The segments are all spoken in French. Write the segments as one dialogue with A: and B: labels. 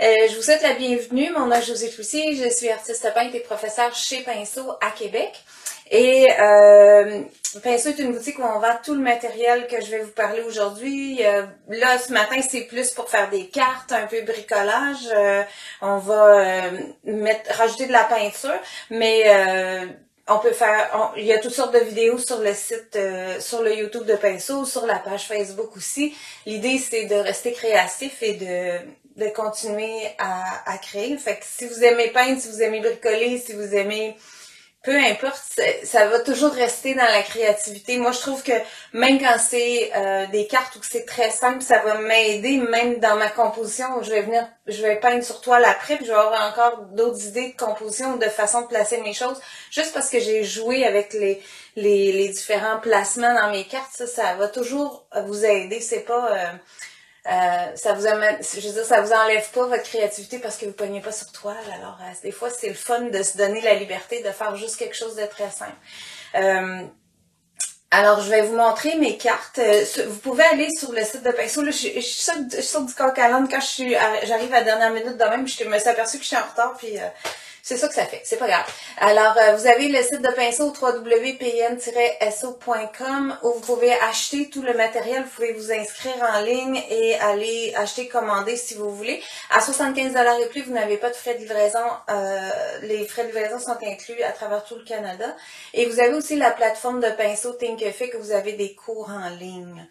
A: Je vous souhaite la bienvenue. Mon nom est Josée Cloutier, je suis artiste peintre et professeure chez Pinceau à Québec. Et Pinceau est une boutique où on vend tout le matériel que je vais vous parler aujourd'hui. Là, ce matin, c'est plus pour faire des cartes, un peu bricolage. On va rajouter de la peinture, mais on peut faire, il y a toutes sortes de vidéos sur le site, sur le YouTube de Pinceau, sur la page Facebook aussi. L'idée, c'est de rester créatif et de continuer à créer. Fait que si vous aimez peindre, si vous aimez bricoler, si vous aimez... Peu importe, ça va toujours rester dans la créativité. Moi, je trouve que même quand c'est des cartes ou que c'est très simple, ça va m'aider, même dans ma composition. Je vais peindre sur toile après, puis je vais avoir encore d'autres idées de composition ou de façon de placer mes choses. Juste parce que j'ai joué avec les différents placements dans mes cartes, ça va toujours vous aider. C'est pas... ça vous amène, je veux dire, ça vous enlève pas votre créativité parce que vous pognez pas sur toile. Alors, des fois, c'est le fun de se donner la liberté de faire juste quelque chose de très simple. Alors, je vais vous montrer mes cartes. Vous pouvez aller sur le site de Pinceau. Là, je suis sur du coq à l'âne quand j'arrive à la dernière minute de même. Je me suis aperçue que je suis en retard, puis c'est ça que ça fait. C'est pas grave. Alors, vous avez le site de Pinceau, www.pn-so.com, où vous pouvez acheter tout le matériel. Vous pouvez vous inscrire en ligne et aller acheter, commander si vous voulez. À 75 $ et plus, vous n'avez pas de frais de livraison. Les frais de livraison sont inclus à travers tout le Canada. Et vous avez aussi la plateforme de Pinceau Thinkific, que vous avez des cours en ligne.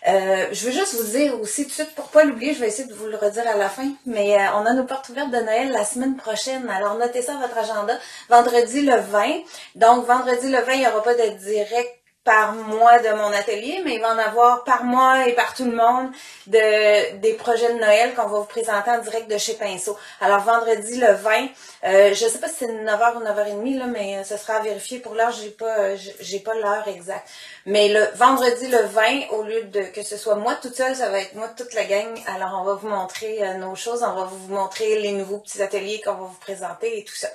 A: Je veux juste vous dire aussi tout de suite, pour pas l'oublier, je vais essayer de vous le redire à la fin, mais on a nos portes ouvertes de Noël la semaine prochaine. Alors notez ça à votre agenda, vendredi le 20. Donc vendredi le 20, il n'y aura pas de direct par mois de mon atelier, mais il va en avoir par mois et par tout le monde des projets de Noël qu'on va vous présenter en direct de chez Pinceau. Alors vendredi le 20, je sais pas si c'est 9h ou 9h30, là, mais ce sera à vérifier. Pour l'heure, j'ai pas l'heure exacte. Mais le vendredi le 20, au lieu de que ce soit moi toute seule, ça va être moi toute la gang. Alors on va vous montrer nos choses, on va vous montrer les nouveaux petits ateliers qu'on va vous présenter et tout ça.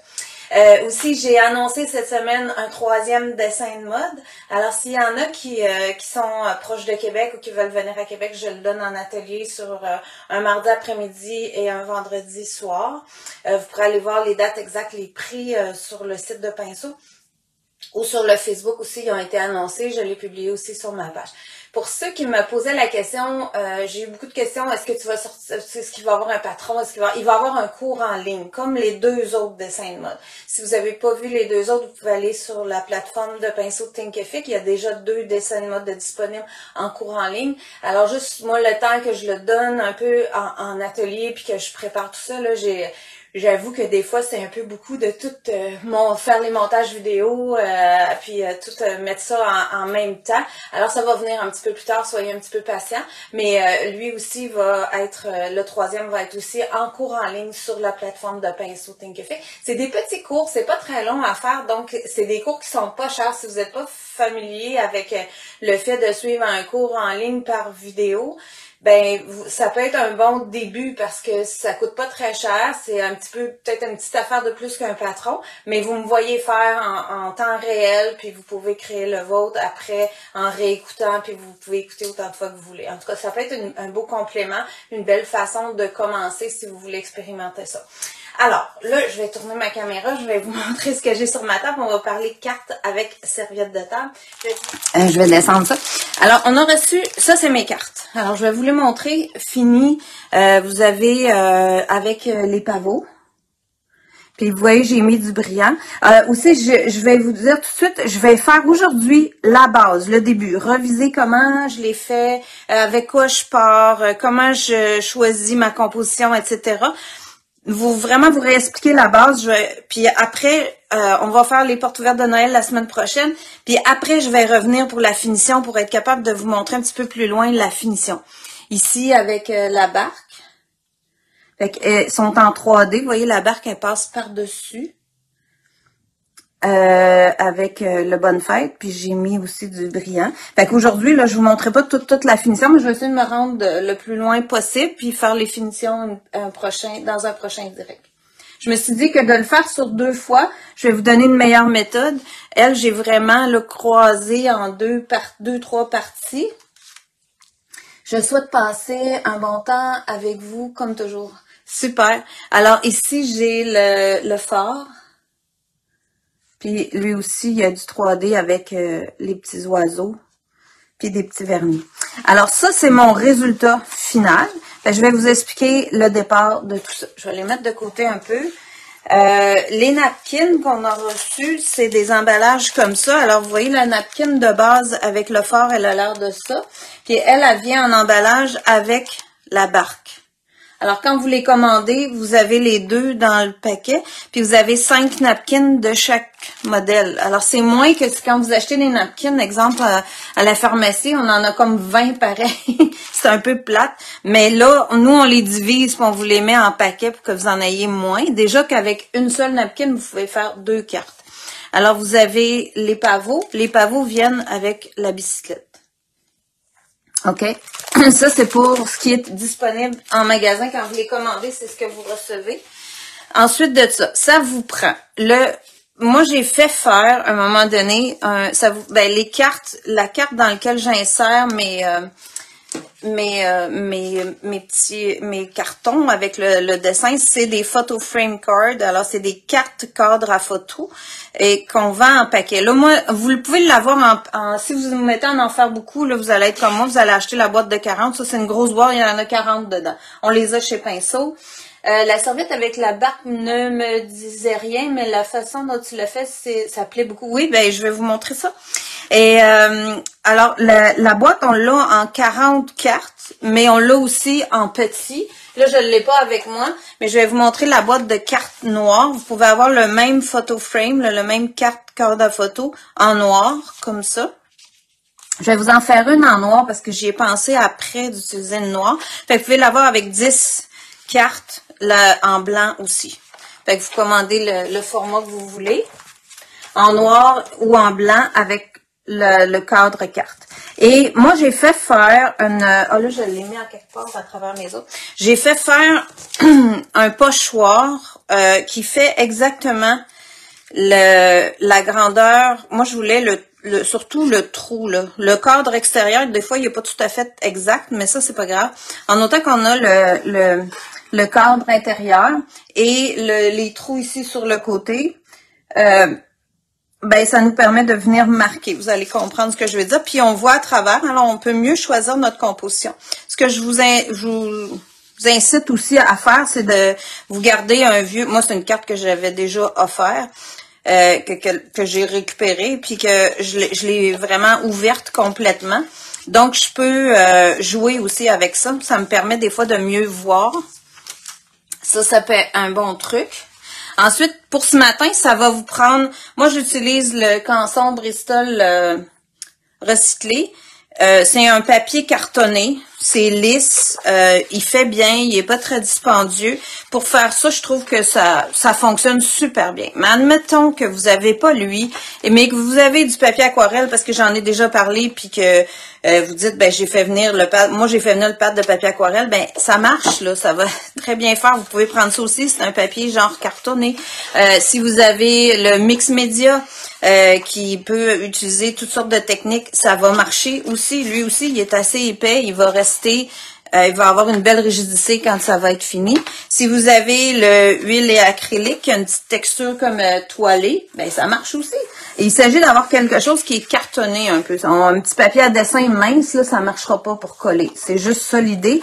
A: Aussi, j'ai annoncé cette semaine un 3e dessin de mode. Alors, s'il y en a qui sont proches de Québec ou qui veulent venir à Québec, je le donne en atelier sur un mardi après-midi et un vendredi soir. Vous pourrez aller voir les dates exactes, les prix sur le site de Pinceau. Ou sur le Facebook aussi, ils ont été annoncés. Je l'ai publié aussi sur ma page. Pour ceux qui me posaient la question, j'ai eu beaucoup de questions. Est-ce que tu vas sortir, est-ce qu'il va y avoir un patron? Il va y avoir un cours en ligne, comme les deux autres dessins de mode. Si vous n'avez pas vu les deux autres, vous pouvez aller sur la plateforme de Pinceau Thinkific. Il y a déjà 2 dessins de mode disponibles en cours en ligne. Alors, juste moi, le temps que je le donne un peu en atelier puis que je prépare tout ça, là, j'avoue que des fois, c'est un peu beaucoup de tout faire les montages vidéo, puis tout mettre ça en même temps. Alors, ça va venir un petit peu plus tard, soyez un petit peu patient. Mais lui aussi va être, le 3e va être aussi en cours en ligne sur la plateforme de Pinceau Thinkific. C'est des petits cours, c'est pas très long à faire, donc c'est des cours qui sont pas chers. Si vous n'êtes pas familier avec le fait de suivre un cours en ligne par vidéo, ben ça peut être un bon début parce que ça coûte pas très cher, c'est un petit peu peut-être une petite affaire de plus qu'un patron, mais vous me voyez faire en temps réel, puis vous pouvez créer le vôtre après en réécoutant, puis vous pouvez écouter autant de fois que vous voulez. En tout cas, ça peut être un beau complément, une belle façon de commencer si vous voulez expérimenter ça. Alors, là, je vais tourner ma caméra, je vais vous montrer ce que j'ai sur ma table. On va parler cartes avec serviette de table. Je vais descendre ça. Alors, on a reçu, ça c'est mes cartes. Alors, je vais vous les montrer. Fini, vous avez avec les pavots. Puis vous voyez, j'ai mis du brillant. Aussi, je vais vous dire tout de suite, je vais faire aujourd'hui la base, le début. Reviser comment je l'ai fait, avec quoi je pars, comment je choisis ma composition, etc. Vraiment vous réexpliquer la base. Puis après, on va faire les portes ouvertes de Noël la semaine prochaine. Puis après, je vais revenir pour la finition pour être capable de vous montrer un petit peu plus loin la finition. Ici, avec la barque. Fait qu'elles sont en 3D. Vous voyez, la barque, elle passe par-dessus. Avec le Bonne Fête, puis j'ai mis aussi du brillant. Fait qu'aujourd'hui, là, je vous montrerai pas toute la finition, mais je vais essayer de me rendre le plus loin possible, puis faire les finitions dans un prochain direct. Je me suis dit que de le faire sur 2 fois, je vais vous donner une meilleure méthode. Elle, j'ai vraiment le croisé en 3 parties. Je souhaite passer un bon temps avec vous, comme toujours. Super. Alors ici, j'ai le phare. Puis lui aussi, il y a du 3D avec les petits oiseaux. Puis des petits vernis. Alors ça, c'est mon résultat final. Je vais vous expliquer le départ de tout ça. Je vais les mettre de côté un peu. Les napkins qu'on a reçus, c'est des emballages comme ça. Alors, vous voyez la napkin de base avec le fard, elle a l'air de ça. Puis elle vient en emballage avec la barque. Alors, quand vous les commandez, vous avez les deux dans le paquet, puis vous avez 5 napkins de chaque modèle. Alors, c'est moins que quand vous achetez des napkins, exemple, à la pharmacie, on en a comme 20 pareils. C'est un peu plate. Mais là, nous, on les divise, puis on vous les met en paquet pour que vous en ayez moins. Déjà qu'avec une seule napkin, vous pouvez faire 2 cartes. Alors, vous avez les pavots. Les pavots viennent avec la bicyclette. OK? Ça, c'est pour ce qui est disponible en magasin. Quand vous les commandez, c'est ce que vous recevez. Ensuite de ça, ça vous prend moi, j'ai fait faire, à un moment donné, les cartes, la carte dans laquelle j'insère mes cartons avec le dessin, c'est des photo frame cards. Alors, c'est des cartes cadres à photo et qu'on vend en paquet. Là, moi, vous pouvez l'avoir si vous vous mettez à en faire beaucoup, là, vous allez être comme moi, vous allez acheter la boîte de 40. Ça, c'est une grosse boîte, il y en a 40 dedans. On les a chez Pinceau. La serviette avec la barque ne me disait rien, mais la façon dont tu l'as fait, ça plaît beaucoup. Oui, ben je vais vous montrer ça. Et alors, la boîte, on l'a en 40 cartes, mais on l'a aussi en petit. Là, je ne l'ai pas avec moi, mais je vais vous montrer la boîte de cartes noires. Vous pouvez avoir le même photo frame, le même carte à photo en noir, comme ça. Je vais vous en faire une en noir parce que j'y ai pensé après d'utiliser une noire. Fait que vous pouvez l'avoir avec 10 cartes en blanc aussi. Fait que vous commandez le format que vous voulez, en noir ou en blanc avec le cadre carte. Et moi, j'ai fait faire là, je l'ai mis en quelque part à travers mes autres. J'ai fait faire un pochoir qui fait exactement la grandeur. Moi, je voulais surtout le trou, là. Le cadre extérieur, des fois, il n'est pas tout à fait exact, mais ça, c'est pas grave. En autant qu'on a le cadre intérieur et les trous ici sur le côté, ça nous permet de venir marquer. Vous allez comprendre ce que je veux dire. Puis on voit à travers, alors on peut mieux choisir notre composition. Ce que je vous incite aussi à faire, c'est de vous garder un vieux. Moi, c'est une carte que j'avais déjà offert, que j'ai récupérée, puis que je l'ai vraiment ouverte complètement. Donc, je peux jouer aussi avec ça. Ça me permet des fois de mieux voir. Ça peut être un bon truc. Ensuite, pour ce matin, ça va vous prendre... Moi, j'utilise le Canson Bristol recyclé. C'est un papier cartonné. C'est lisse. Il fait bien. Il est pas très dispendieux. Pour faire ça, je trouve que ça fonctionne super bien. Mais admettons que vous avez pas lui, mais que vous avez du papier aquarelle, parce que j'en ai déjà parlé, puis que vous dites, j'ai fait venir le pad. Moi, j'ai fait venir le pad de papier aquarelle. Ça marche, là. Ça va très bien faire. Vous pouvez prendre ça aussi. C'est un papier genre cartonné. Si vous avez le mix média, qui peut utiliser toutes sortes de techniques, ça va marcher aussi. Lui aussi, il est assez épais. Il va rester... il va avoir une belle rigidité quand ça va être fini. Si vous avez le huile et acrylique, qui a une petite texture comme toilée, ça marche aussi. Et il s'agit d'avoir quelque chose qui est cartonné un peu. Un petit papier à dessin mince, là, ça marchera pas pour coller. C'est juste ça l'idée.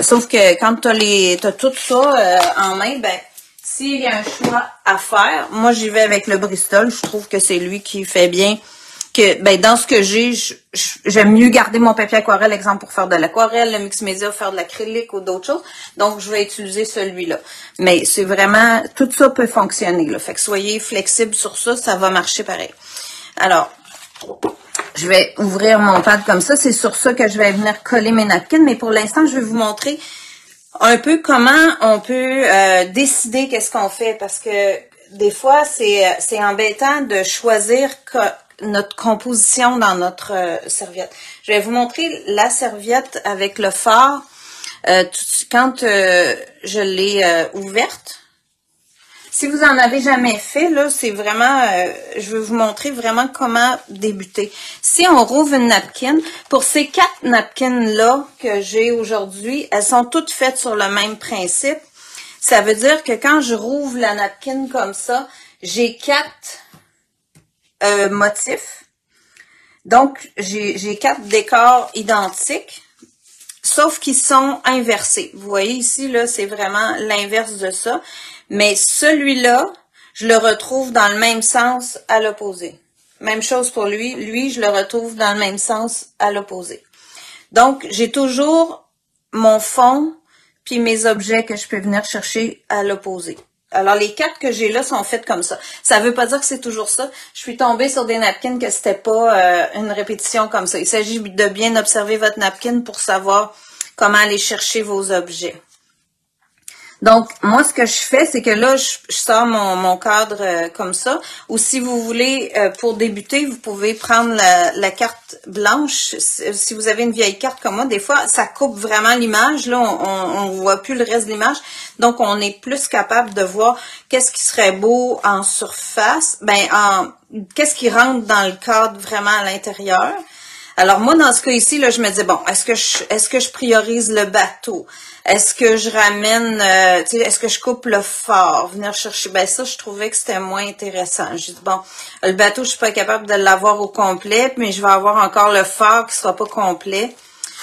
A: Sauf que quand t'as tout ça en main, s'il y a un choix à faire, moi j'y vais avec le Bristol. Je trouve que c'est lui qui fait bien. Dans ce que j'ai, j'aime mieux garder mon papier aquarelle, exemple, pour faire de l'aquarelle, le mix média, faire de l'acrylique ou d'autres choses. Donc, je vais utiliser celui-là. Mais c'est vraiment, tout ça peut fonctionner, là. Fait que soyez flexible sur ça, ça va marcher pareil. Alors, je vais ouvrir mon pad comme ça. C'est sur ça que je vais venir coller mes napkins. Mais pour l'instant, je vais vous montrer un peu comment on peut décider qu'est-ce qu'on fait. Parce que des fois, c'est embêtant de choisir notre composition dans notre serviette. Je vais vous montrer la serviette avec le fard quand je l'ai ouverte. Si vous en avez jamais fait, là, c'est vraiment, je vais vous montrer vraiment comment débuter. Si on rouvre une napkin, pour ces 4 napkins-là que j'ai aujourd'hui, elles sont toutes faites sur le même principe. Ça veut dire que quand je rouvre la napkin comme ça, j'ai 4 motifs. Donc, j'ai 4 décors identiques, sauf qu'ils sont inversés. Vous voyez ici, là, c'est vraiment l'inverse de ça. Mais celui-là, je le retrouve dans le même sens à l'opposé. Même chose pour lui. Lui, je le retrouve dans le même sens à l'opposé. Donc, j'ai toujours mon fond puis mes objets que je peux venir chercher à l'opposé. Alors, les 4 que j'ai là sont faites comme ça. Ça veut pas dire que c'est toujours ça. Je suis tombée sur des napkins que c'était pas une répétition comme ça. Il s'agit de bien observer votre napkin pour savoir comment aller chercher vos objets. Donc, moi, ce que je fais, c'est que là, je sors mon cadre comme ça. Ou si vous voulez, pour débuter, vous pouvez prendre la carte blanche. Si vous avez une vieille carte comme moi, des fois, ça coupe vraiment l'image. Là, on voit plus le reste de l'image. Donc, on est plus capable de voir qu'est-ce qui serait beau en surface. Qu'est-ce qui rentre dans le cadre vraiment à l'intérieur. Alors, moi, dans ce cas ici, là, je me dis, bon, est-ce que je priorise le bateau? Est-ce que je ramène, est-ce que je coupe le phare? Venir chercher, ça, je trouvais que c'était moins intéressant. J'ai dit, bon, le bateau, je suis pas capable de l'avoir au complet, mais je vais avoir encore le phare qui sera pas complet.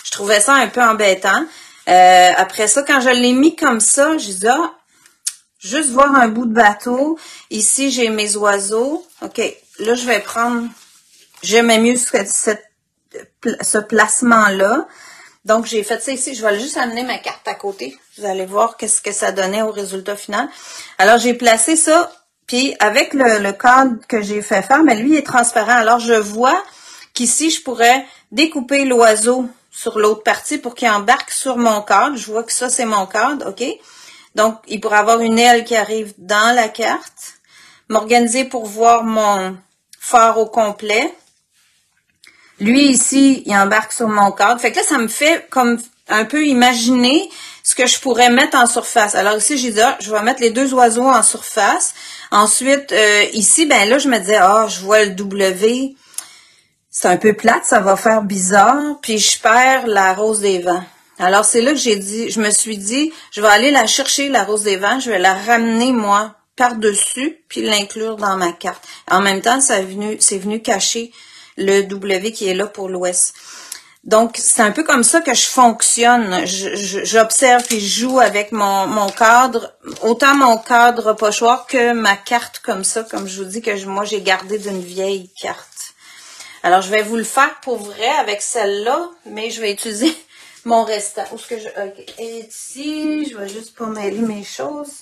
A: Je trouvais ça un peu embêtant. Après ça, quand je l'ai mis comme ça, j'ai dit, juste voir un bout de bateau. Ici, j'ai mes oiseaux. OK, là, je vais prendre, j'aimais mieux ce placement-là. Donc, j'ai fait ça ici. Je vais juste amener ma carte à côté. Vous allez voir qu'est-ce que ça donnait au résultat final. Alors, j'ai placé ça. Puis, avec le cadre que j'ai fait faire, lui, il est transparent. Alors, je vois qu'ici, je pourrais découper l'oiseau sur l'autre partie pour qu'il embarque sur mon cadre. Je vois que ça, c'est mon cadre. OK? Donc, il pourrait avoir une aile qui arrive dans la carte. M'organiser pour voir mon phare au complet. Lui, ici, il embarque sur mon cadre. Fait que là, ça me fait comme un peu imaginer ce que je pourrais mettre en surface. Alors ici, j'ai dit, je vais mettre les 2 oiseaux en surface. Ensuite, ici, là, je me disais, je vois le W. C'est un peu plate, ça va faire bizarre. Puis, je perds la rose des vents. Alors, c'est là que je me suis dit, je vais aller la chercher, la rose des vents. Je vais la ramener, moi, par-dessus, puis l'inclure dans ma carte. En même temps, c'est venu cacher le W qui est là pour l'ouest. Donc, c'est un peu comme ça que je fonctionne. J'observe puis je joue avec mon cadre, autant mon cadre pochoir que ma carte comme ça, comme je vous dis que moi, j'ai gardé d'une vieille carte. Alors, je vais vous le faire pour vrai avec celle-là, mais je vais utiliser mon restant. Où est-ce que OK. Et ici, je vais juste pas mêler mes choses.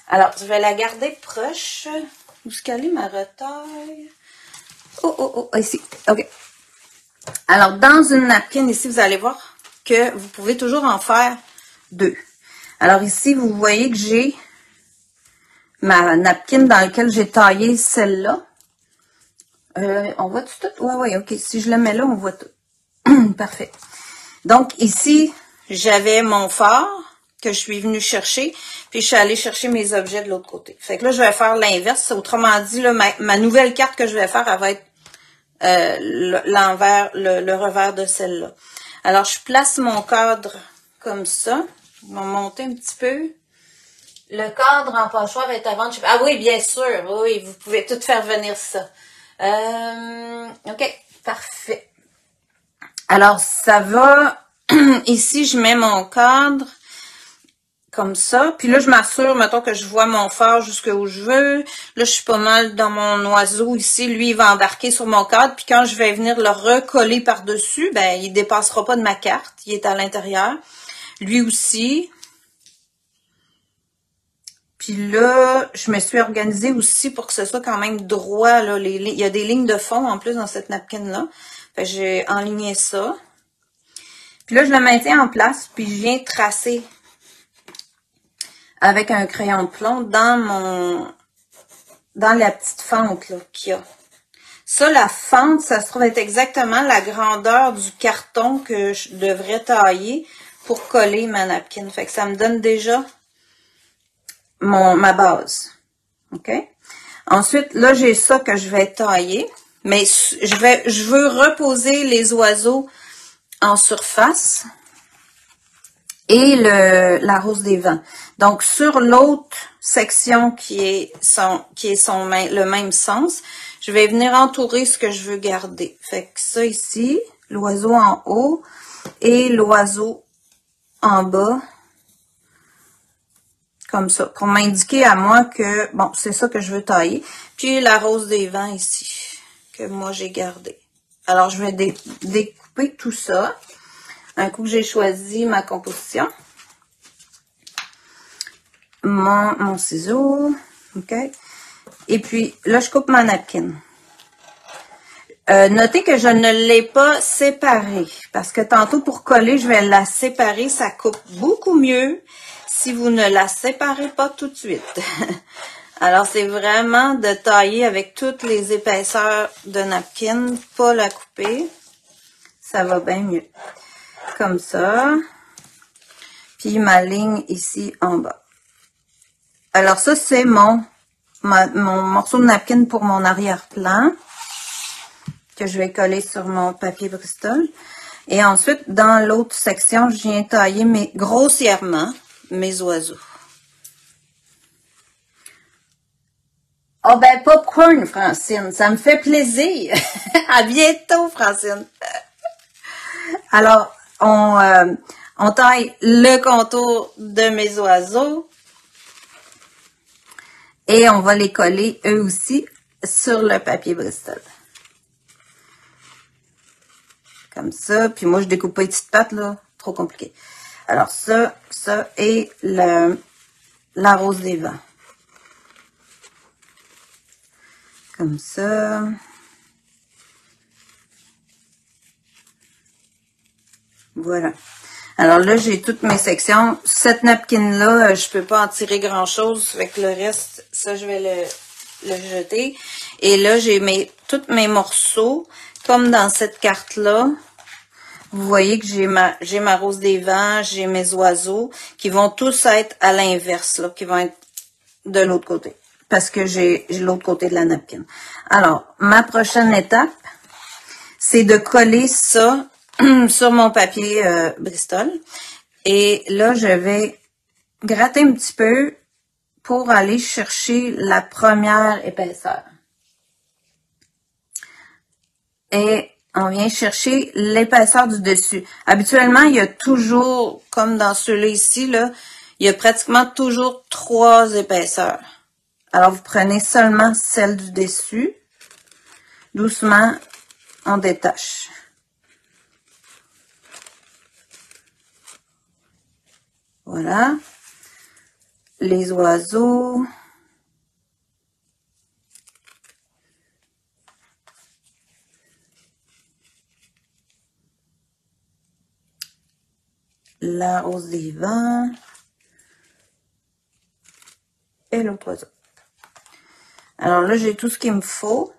A: Alors, je vais la garder proche. Où est-ce qu'elle est ma retaille? Ici. OK. Alors, dans une napkin, ici, vous allez voir que vous pouvez toujours en faire 2. Alors, ici, vous voyez que j'ai ma napkin dans laquelle j'ai taillé celle-là. On voit tout? Oui, OK. Si je le mets là, on voit tout. Parfait. Donc, ici, j'avais mon phare que je suis venue chercher, puis je suis allée chercher mes objets de l'autre côté. Fait que là, je vais faire l'inverse. Autrement dit, là, ma nouvelle carte que je vais faire, elle va être l'envers, le revers de celle-là. Alors, je place mon cadre comme ça. Je vais monter un petit peu. Le cadre en pochoir est à vendre. Ah oui, bien sûr. Oui, vous pouvez tout faire venir ça. OK, parfait. Alors, ça va. Ici, je mets mon cadre comme ça. Puis là, je m'assure, mettons que je vois mon phare jusqu'où je veux. Là, je suis pas mal dans mon oiseau ici. Lui, il va embarquer sur mon cadre. Puis quand je vais venir le recoller par-dessus, il dépassera pas de ma carte. Il est à l'intérieur. Lui aussi. Puis là, je me suis organisée aussi pour que ce soit quand même droit. Là, il y a des lignes de fond en plus dans cette napkin-là. Fait que j'ai enligné ça. Puis là, je le maintiens en place. Puis je viens tracer avec un crayon de plomb dans la petite fente là qu'il y a. Ça, la fente, ça se trouve être exactement la grandeur du carton que je devrais tailler pour coller ma napkin. Fait que ça me donne déjà ma base. OK? Ensuite, là, j'ai ça que je vais tailler. Mais je veux reposer les oiseaux en surface. et la rose des vents. Donc, sur l'autre section qui est le même sens, je vais venir entourer ce que je veux garder. Fait que ça ici, l'oiseau en haut et l'oiseau en bas. Comme ça, pour m'indiquer à moi que, bon, c'est ça que je veux tailler. Puis la rose des vents ici, que moi j'ai gardé. Alors, je vais découper tout ça. Un coup que j'ai choisi ma composition. Mon ciseau. OK. Et puis, là, je coupe ma napkin. Notez que je ne l'ai pas séparée. Parce que tantôt, pour coller, je vais la séparer. Ça coupe beaucoup mieux si vous ne la séparez pas tout de suite. Alors, c'est vraiment de tailler avec toutes les épaisseurs de napkin, pas la couper. Ça va bien mieux. Comme ça. Puis ma ligne ici en bas. Alors, ça, c'est mon morceau de napkin pour mon arrière-plan. Que je vais coller sur mon papier Bristol. Et ensuite, dans l'autre section, je viens tailler grossièrement mes oiseaux. Oh ben, popcorn, Francine, ça me fait plaisir. À bientôt, Francine. Alors, on taille le contour de mes oiseaux et on va les coller eux aussi sur le papier Bristol. Comme ça. Puis moi, je découpe pas les petites pattes, là. Trop compliqué. Alors, ça et la rose des vents. Comme ça. Voilà. Alors là, j'ai toutes mes sections. Cette napkin-là, je peux pas en tirer grand-chose. Fait que le reste, ça, je vais le jeter. Et là, j'ai tous mes morceaux. Comme dans cette carte-là, vous voyez que j'ai ma rose des vents, j'ai mes oiseaux, qui vont tous être à l'inverse, là, qui vont être de l'autre côté. Parce que j'ai l'autre côté de la napkin. Alors, ma prochaine étape, c'est de coller ça sur mon papier Bristol. Et là, je vais gratter un petit peu pour aller chercher la première épaisseur. Et on vient chercher l'épaisseur du dessus. Habituellement, il y a toujours, comme dans ceux-là ici, là, il y a pratiquement toujours 3 épaisseurs. Alors, vous prenez seulement celle du dessus. Doucement, on détache. Voilà. Les oiseaux. La rose des vents. Et l'autre oiseau. Alors là, j'ai tout ce qu'il me faut.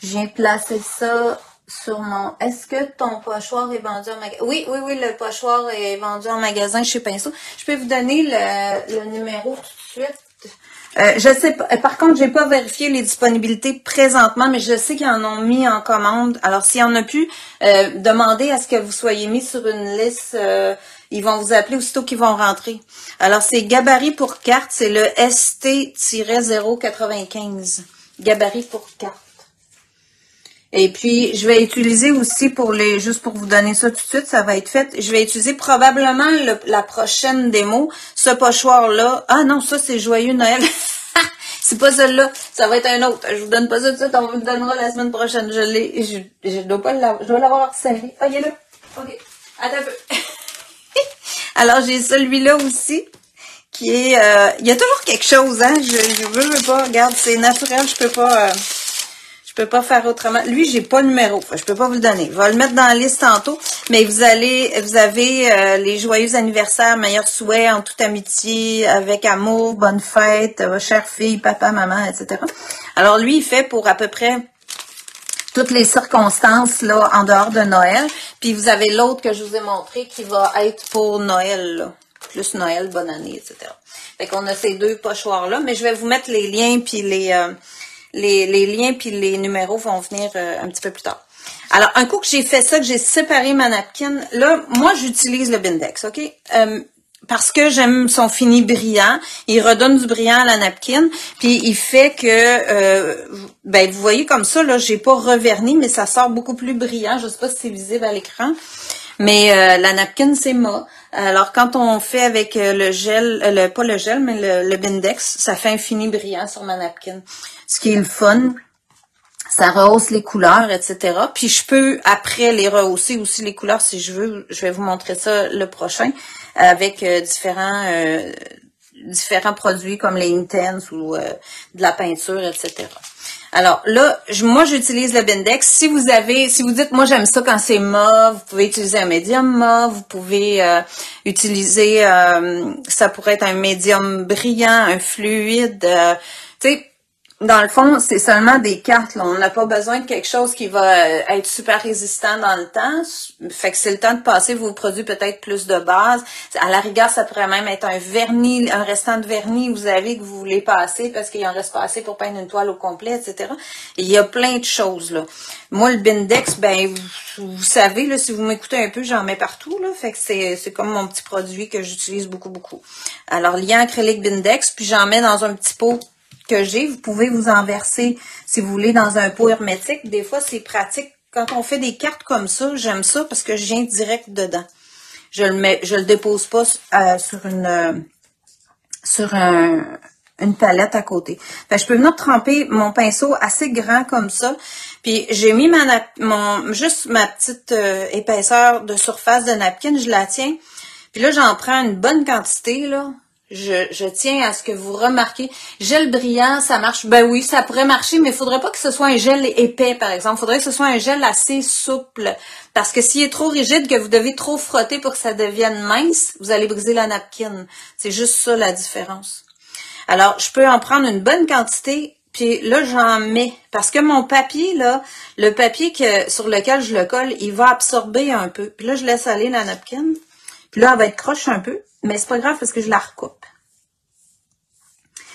A: Je viens placer ça sur mon... Est-ce que ton pochoir est vendu en magasin? Oui, le pochoir est vendu en magasin chez Pinceau. Je peux vous donner le numéro tout de suite. Je sais pas. Par contre, j'ai pas vérifié les disponibilités présentement, mais je sais qu'ils en ont mis en commande. Alors, s'il y en a plus, demandez à ce que vous soyez mis sur une liste. Ils vont vous appeler aussitôt qu'ils vont rentrer. Alors, c'est gabarit pour carte. C'est le ST-095. Gabarit pour carte. Et puis, je vais utiliser aussi juste pour vous donner ça tout de suite, ça va être fait. Je vais utiliser probablement la prochaine démo, ce pochoir-là. Ah non, ça, c'est Joyeux Noël. C'est pas celle-là, ça va être un autre. Je vous donne pas ça tout de suite, on vous le donnera la semaine prochaine. Je dois pas l'avoir, je dois l'avoir serré. Ah, il est là. OK. Attends un peu. Alors, j'ai celui-là aussi, qui est... il y a toujours quelque chose, hein. Je veux pas. Regarde, c'est naturel, je peux pas faire autrement. Lui, j'ai pas le numéro. Je peux pas vous le donner. Je vais le mettre dans la liste tantôt. Mais vous avez les joyeux anniversaires, meilleurs souhaits en toute amitié, avec amour, bonne fête, chère fille, papa, maman, etc. Alors lui, il fait pour à peu près toutes les circonstances là en dehors de Noël. Puis vous avez l'autre que je vous ai montré qui va être pour Noël, là. Plus Noël, bonne année, etc. Fait qu'on a ces 2 pochoirs-là. Mais je vais vous mettre les liens puis les liens puis les numéros vont venir un petit peu plus tard.
B: Alors, un coup que j'ai fait ça, que j'ai séparé ma napkin, là, moi, j'utilise le Bindex, OK? Parce que j'aime son fini brillant. Il redonne du brillant à la napkin. Puis, il fait que, ben, vous voyez comme ça, là, j'ai pas reverni, mais ça sort beaucoup plus brillant. Je sais pas si c'est visible à l'écran. Mais la napkin, c'est mat. Alors, quand on fait avec le gel, pas le gel, mais le Bindex, ça fait un fini brillant sur ma napkin. Ce qui est le fun. Ça rehausse les couleurs, etc. Puis je peux, après, les rehausser aussi les couleurs si je veux. Je vais vous montrer ça le prochain avec différents produits comme les Intense ou de la peinture, etc. Alors là, moi j'utilise le Bindex. Si vous dites, moi j'aime ça quand c'est mauve, vous pouvez utiliser un médium mauve, vous pouvez utiliser, ça pourrait être un médium brillant, un fluide, tu sais, dans le fond, c'est seulement des cartes, là. On n'a pas besoin de quelque chose qui va être super résistant dans le temps. Fait que c'est le temps de passer vos produits peut-être plus de base. À la rigueur, ça pourrait même être un vernis, un restant de vernis vous avez que vous voulez passer parce qu'il en reste pas assez pour peindre une toile au complet, etc. Et il y a plein de choses, là. Moi, le Bindex, ben, vous savez, là, si vous m'écoutez un peu, j'en mets partout, là. Fait que c'est comme mon petit produit que j'utilise beaucoup, beaucoup. Alors, liant acrylique Bindex, puis j'en mets dans un petit pot que j'ai. Vous pouvez vous en verser, si vous voulez, dans un pot hermétique. Des fois, c'est pratique. Quand on fait des cartes comme ça, j'aime ça parce que je viens direct dedans. Je le dépose pas sur une palette à côté. Fait que je peux venir tremper mon pinceau assez grand comme ça. Puis j'ai mis juste ma petite épaisseur de surface de napkin, je la tiens. Puis là, j'en prends une bonne quantité, là. Je tiens à ce que vous remarquez. Gel brillant, ça marche. Ben oui, ça pourrait marcher, mais il faudrait pas que ce soit un gel épais, par exemple. Il faudrait que ce soit un gel assez souple. Parce que s'il est trop rigide, que vous devez trop frotter pour que ça devienne mince, vous allez briser la napkin. C'est juste ça la différence. Alors, je peux en prendre une bonne quantité, puis là, j'en mets. Parce que mon papier, là, le papier sur lequel je le colle, il va absorber un peu. Puis là, je laisse aller la napkin. Puis là, elle va être croche un peu, mais c'est pas grave parce que je la recoupe.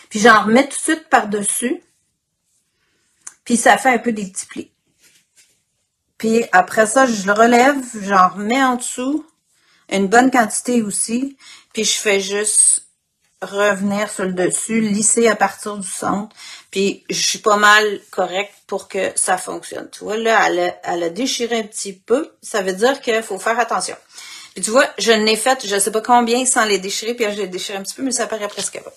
B: Puis j'en remets tout de suite par-dessus. Puis ça fait un peu des petits plis. Puis après ça, je le relève, j'en remets en dessous. Une bonne quantité aussi. Puis je fais juste revenir sur le dessus, lisser à partir du centre. Puis je suis pas mal correcte pour que ça fonctionne. Tu vois, là, elle a déchiré un petit peu. Ça veut dire qu'il faut faire attention. Puis tu vois, je n'ai fait, je sais pas combien sans les déchirer, puis je les déchire un petit peu, mais ça paraît presque pas.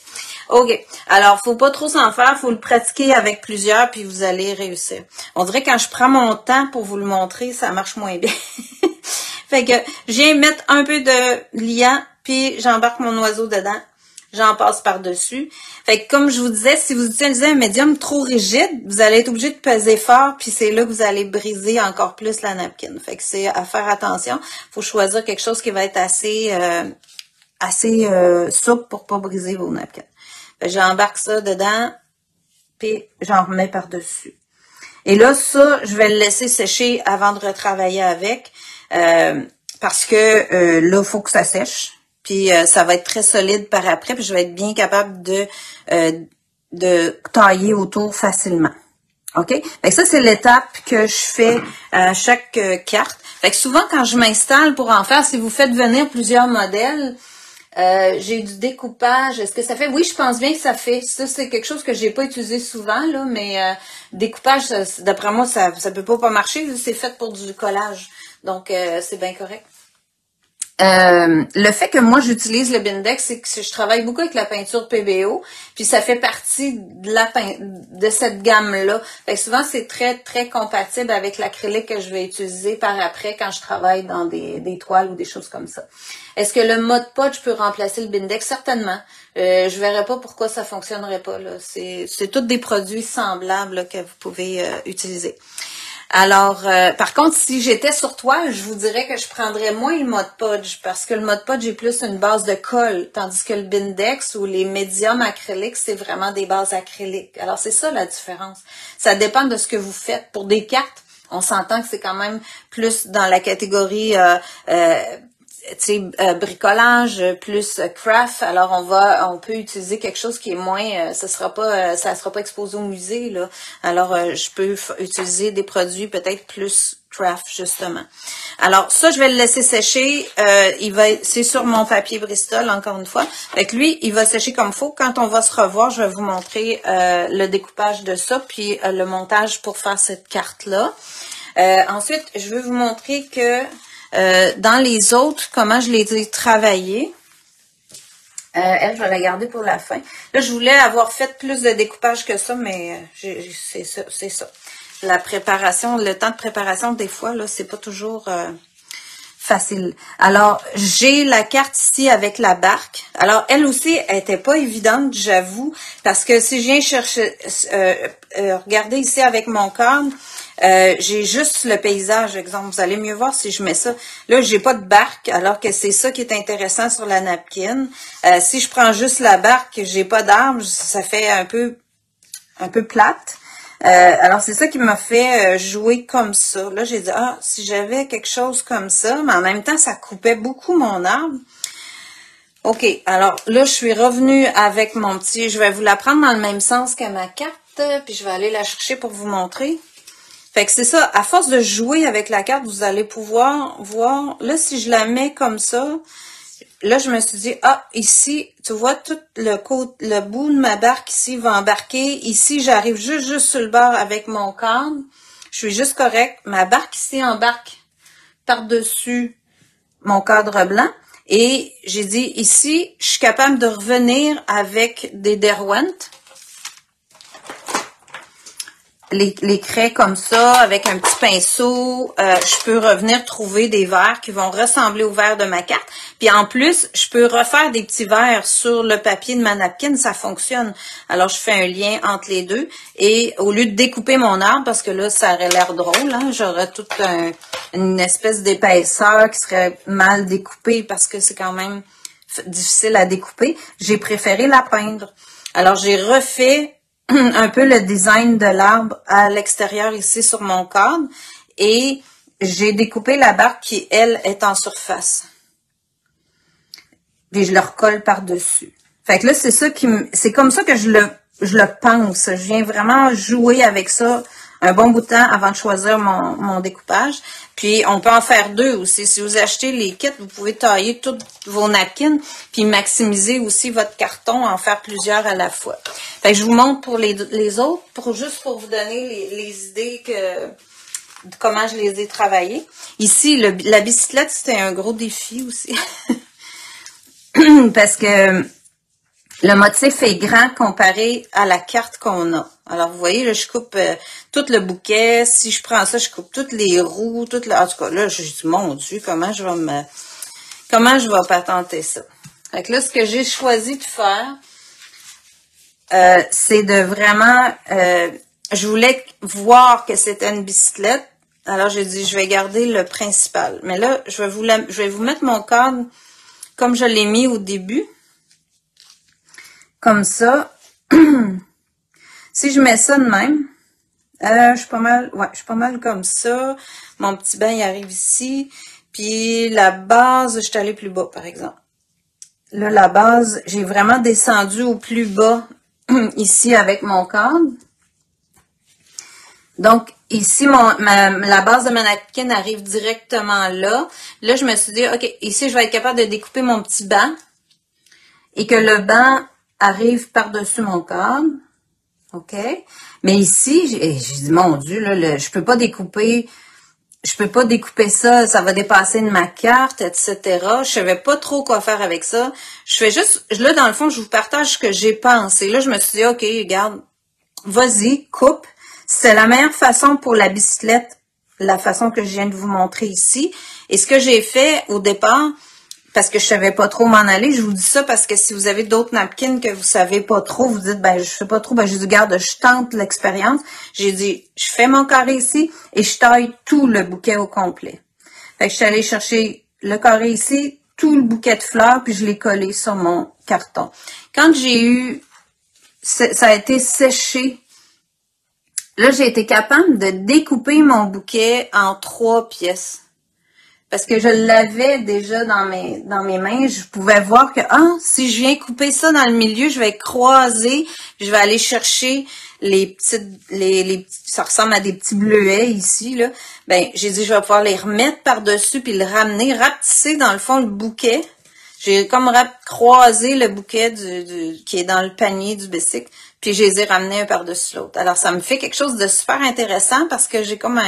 B: OK. Alors, faut pas trop s'en faire, faut le pratiquer avec plusieurs, puis vous allez réussir. On dirait que quand je prends mon temps pour vous le montrer, ça marche moins bien. Fait que, je viens mettre un peu de liant, puis j'embarque mon oiseau dedans. J'en passe par-dessus. Fait que comme je vous disais, si vous utilisez un médium trop rigide, vous allez être obligé de peser fort, puis c'est là que vous allez briser encore plus la napkin. Fait que c'est à faire attention. Faut choisir quelque chose qui va être assez souple pour pas briser vos napkins. Fait que j'embarque ça dedans, puis j'en remets par-dessus. Et là, ça, je vais le laisser sécher avant de retravailler avec, parce que là, il faut que ça sèche. Puis ça va être très solide par après, puis je vais être bien capable de tailler autour facilement. OK? Fait que ça, c'est l'étape que je fais à chaque carte. Fait que souvent, quand je m'installe pour en faire, si vous faites venir plusieurs modèles, j'ai du découpage. Est-ce que ça fait? Oui, je pense bien que ça fait. Ça, c'est quelque chose que j'ai pas utilisé souvent, là, mais découpage, d'après moi, ça peut pas marcher. C'est fait pour du collage. Donc, c'est bien correct. Le fait que moi j'utilise le Bindex, c'est que je travaille beaucoup avec la peinture PBO, puis ça fait partie de cette gamme-là. Fait que souvent c'est très très compatible avec l'acrylique que je vais utiliser par après quand je travaille dans des toiles ou des choses comme ça. Est-ce que le Mod Podge peut remplacer le Bindex? Certainement. Je verrais pas pourquoi ça fonctionnerait pas là. C'est tous des produits semblables là, que vous pouvez utiliser. Alors, par contre, si j'étais sur toile, je vous dirais que je prendrais moins le Mod Podge parce que le Mod Podge est plus une base de colle, tandis que le Bindex ou les médiums acryliques, c'est vraiment des bases acryliques. Alors, c'est ça la différence. Ça dépend de ce que vous faites. Pour des cartes, on s'entend que c'est quand même plus dans la catégorie bricolage, plus craft. Alors on peut utiliser quelque chose qui est moins, ça sera pas exposé au musée là. Alors je peux utiliser des produits peut-être plus craft justement. Alors ça je vais le laisser sécher. C'est sur mon papier Bristol encore une fois. Fait que lui il va sécher comme il faut. Quand on va se revoir, je vais vous montrer le découpage de ça puis le montage pour faire cette carte là. Ensuite je vais vous montrer que dans les autres, comment je les ai travaillées. Elle, je vais la garder pour la fin. Là, je voulais avoir fait plus de découpage que ça, mais c'est ça. La préparation, le temps de préparation, des fois, là, c'est pas toujours facile. Alors, j'ai la carte ici avec la barque. Alors, elle aussi, elle était pas évidente, j'avoue, parce que si je viens chercher, regardez ici avec mon cadre, j'ai juste le paysage, exemple. Vous allez mieux voir si je mets ça. Là, j'ai pas de barque, alors que c'est ça qui est intéressant sur la napkin. Si je prends juste la barque, j'ai pas d'arbre, ça fait un peu plate. Alors, c'est ça qui m'a fait jouer comme ça. Là, j'ai dit, si j'avais quelque chose comme ça, mais en même temps, ça coupait beaucoup mon arbre. OK, alors là, je suis revenue avec mon petit... Je vais vous la prendre dans le même sens que ma carte, puis je vais aller la chercher pour vous montrer. Fait que c'est ça, à force de jouer avec la carte, vous allez pouvoir voir... Là, si je la mets comme ça... Là, je me suis dit, ici, tu vois, tout le bout de ma barque ici va embarquer. Ici, j'arrive juste sur le bord avec mon cadre. Je suis juste correct. Ma barque ici embarque par-dessus mon cadre blanc. Et j'ai dit, ici, je suis capable de revenir avec des Derwent. Les craies comme ça, avec un petit pinceau, je peux revenir trouver des verres qui vont ressembler aux verres de ma carte. Puis en plus, je peux refaire des petits verres sur le papier de ma napkin, ça fonctionne. Alors je fais un lien entre les deux et au lieu de découper mon arbre, parce que là ça aurait l'air drôle, hein, j'aurais toute une espèce d'épaisseur qui serait mal découpée parce que c'est quand même difficile à découper, j'ai préféré la peindre. Alors j'ai refait un peu le design de l'arbre à l'extérieur ici sur mon cadre et j'ai découpé la barque qui, elle, est en surface. Puis je le recolle par-dessus. Fait que là, c'est comme ça que je le pense. Je viens vraiment jouer avec ça un bon bout de temps avant de choisir mon découpage. Puis, on peut en faire deux aussi. Si vous achetez les kits, vous pouvez tailler tous vos napkins, puis maximiser aussi votre carton, en faire plusieurs à la fois. Fait que je vous montre pour les autres, juste pour vous donner les idées de comment je les ai travaillées. Ici, la bicyclette, c'était un gros défi aussi. Parce que le motif est grand comparé à la carte qu'on a. Alors, vous voyez, là, je coupe tout le bouquet. Si je prends ça, je coupe toutes les roues, en tout cas, là, je dis, mon Dieu, comment je vais patenter ça? Fait que là, ce que j'ai choisi de faire, c'est de vraiment, je voulais voir que c'était une bicyclette. Alors, j'ai dit, je vais garder le principal. Mais là, je vais vous mettre mon cadre comme je l'ai mis au début. Comme ça. Si je mets ça de même, je suis pas mal comme ça. Mon petit bain, il arrive ici. Puis la base, je suis allée plus bas, par exemple. Là, la base, j'ai vraiment descendu au plus bas ici avec mon cadre. Donc, ici, la base de ma napkin arrive directement là. Là, je me suis dit, OK, ici, je vais être capable de découper mon petit banc et que le banc arrive par-dessus mon cadre. OK? Mais ici, j'ai dit, mon Dieu, là, je peux pas découper ça, ça va dépasser de ma carte, etc. Je savais pas trop quoi faire avec ça. Je fais juste, là, dans le fond, je vous partage ce que j'ai pensé. Là, je me suis dit, OK, regarde, vas-y, coupe. C'est la meilleure façon pour la bicyclette, la façon que je viens de vous montrer ici. Et ce que j'ai fait au départ, parce que je savais pas trop m'en aller, je vous dis ça parce que si vous avez d'autres napkins que vous savez pas trop, vous dites, je sais pas trop, j'ai dit, garde, je tente l'expérience. J'ai dit, je fais mon carré ici et je taille tout le bouquet au complet. Fait que je suis allée chercher le carré ici, tout le bouquet de fleurs, puis je l'ai collé sur mon carton. Quand ça a été séché, là, j'ai été capable de découper mon bouquet en 3 pièces. parce que je l'avais déjà dans mes mains. Je pouvais voir que, si je viens couper ça dans le milieu, je vais croiser, je vais aller chercher les petites, ça ressemble à des petits bleuets ici, là. Ben, j'ai dit, je vais pouvoir les remettre par-dessus puis le ramener, rapetisser dans le fond le bouquet. J'ai comme croisé le bouquet qui est dans le panier du bicycle, puis je les ai ramenés un par-dessus l'autre. Alors, ça me fait quelque chose de super intéressant parce que j'ai comme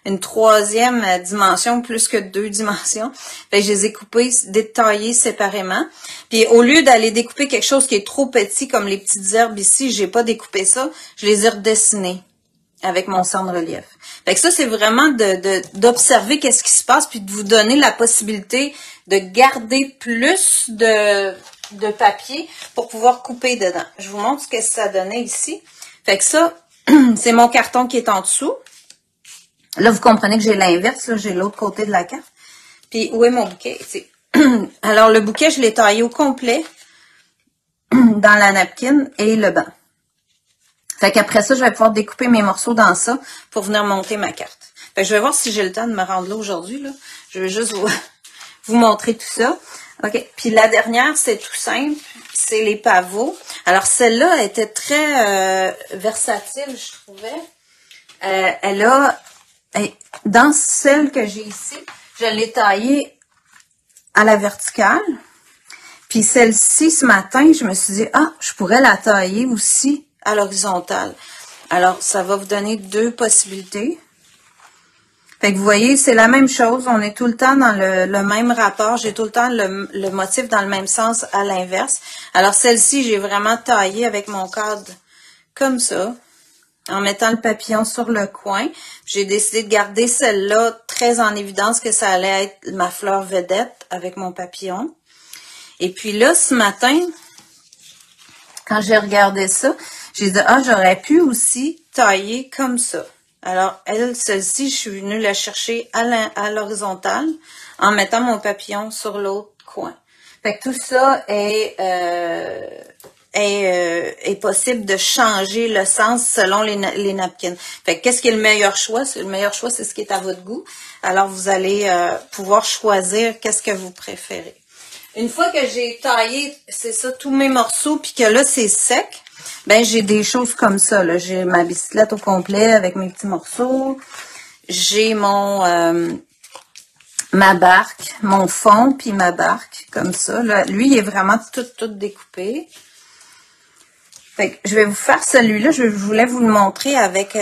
B: une troisième dimension plus que 2 dimensions. Fait que je les ai coupés, détaillés séparément. Puis au lieu d'aller découper quelque chose qui est trop petit, comme les petites herbes ici, j'ai pas découpé ça, je les ai redessinés avec mon cerne-relief. Fait que ça, c'est vraiment d'observer qu'est-ce qui se passe, puis de vous donner la possibilité de garder plus de papier pour pouvoir couper dedans. Je vous montre ce que ça donnait ici. Fait que ça, c'est mon carton qui est en dessous. Là, vous comprenez que j'ai l'inverse, là, j'ai l'autre côté de la carte. Puis, où est mon bouquet? Alors, le bouquet, je l'ai taillé au complet dans la napkin et le banc. Fait qu'après ça, je vais pouvoir découper mes morceaux dans ça pour venir monter ma carte. Fait que je vais voir si j'ai le temps de me rendre là aujourd'hui, là. Je vais juste vous montrer tout ça. OK. Puis la dernière, c'est tout simple. C'est les pavots. Alors, celle-là était très versatile, je trouvais. Dans celle que j'ai ici, je l'ai taillée à la verticale. Puis celle-ci, ce matin, je me suis dit, je pourrais la tailler aussi à l'horizontale. Alors, ça va vous donner 2 possibilités. Fait que vous voyez, c'est la même chose. On est tout le temps dans le même rapport. J'ai tout le temps le motif dans le même sens à l'inverse. Alors, celle-ci, j'ai vraiment taillé avec mon cadre comme ça, en mettant le papillon sur le coin. J'ai décidé de garder celle-là très en évidence que ça allait être ma fleur vedette avec mon papillon. Et puis là, ce matin, quand j'ai regardé ça, j'ai dit, j'aurais pu aussi tailler comme ça. Alors, celle-ci, je suis venue la chercher à l'horizontale en mettant mon papillon sur l'autre coin. Fait que tout ça est possible de changer le sens selon les napkins. Fait que qu'est-ce qui est le meilleur choix? Le meilleur choix, c'est ce qui est à votre goût. Alors, vous allez pouvoir choisir qu'est-ce que vous préférez. Une fois que j'ai taillé, c'est ça, tous mes morceaux, puis que là, c'est sec, ben j'ai des choses comme ça, là. J'ai ma bicyclette au complet avec mes petits morceaux. J'ai ma barque, mon fond, puis ma barque, comme ça. Là, lui, il est vraiment tout découpé. Fait que je vais vous faire celui-là. Je voulais vous le montrer avec